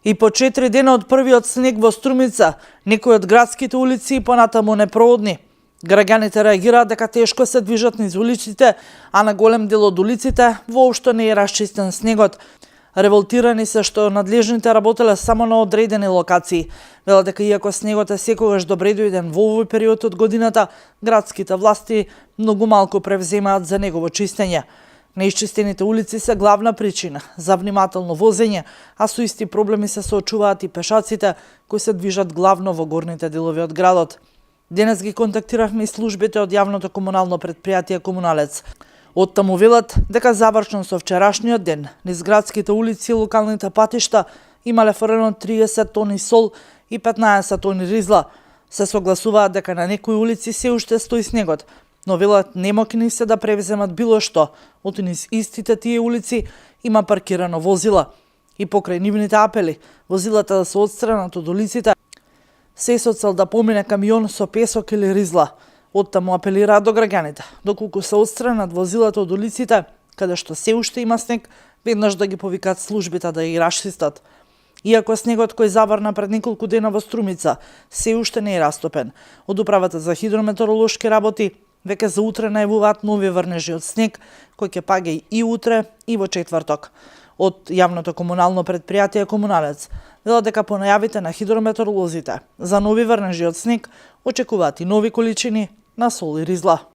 И по 4 дена од првиот снег во Струмица, некои од градските улици и понатаму непроодни. Граѓаните реагираат дека тешко се движат низ улиците, а на голем дел од улиците воопшто не е расчистен снегот. Револтирани се што надлежните работеле само на одредени локации. Велат дека иако снегот е секогаш добредојден во овој период од годината, градските власти многу малку превземаат за негово чистење. Неисчистените улици се главна причина за внимателно возење, а со исти проблеми се соочуваат и пешаците кои се движат главно во горните делови од градот. Денес ги контактиравме и службите од јавното комунално предпријатие Комуналец. Оттаму велат дека завршно со вчерашниот ден низ градските улици и локалните патишта имале фрлено 30 тони сол и 15 тони ризла. Се согласуваат дека на некои улици се уште стои снегот, но велат немокни се да превземат било што, од низ истите тие улици има паркирано возила. И покрај нивните апели, возилата да се отстранат од улиците, се со цел да помине камион со песок или ризла. Оттаму апелираат до граѓаните, доколку се отстранат возилата од улиците, каде што се уште има снег, веднаш да ги повикат службите да ги расчистат. Иако снегот кој заврна пред неколку дена во Струмица се уште не е растопен, од управата за хидрометеоролошки работи веќе за утре најавуваат нови врнежи од снег, кој ќе паѓа и утре и во четврток. Од јавното комунално предпријатие Комуналец велат дека по најавите на хидрометеоролозите за нови врнежи од снег очекуваат и нови количини на сол и ризла.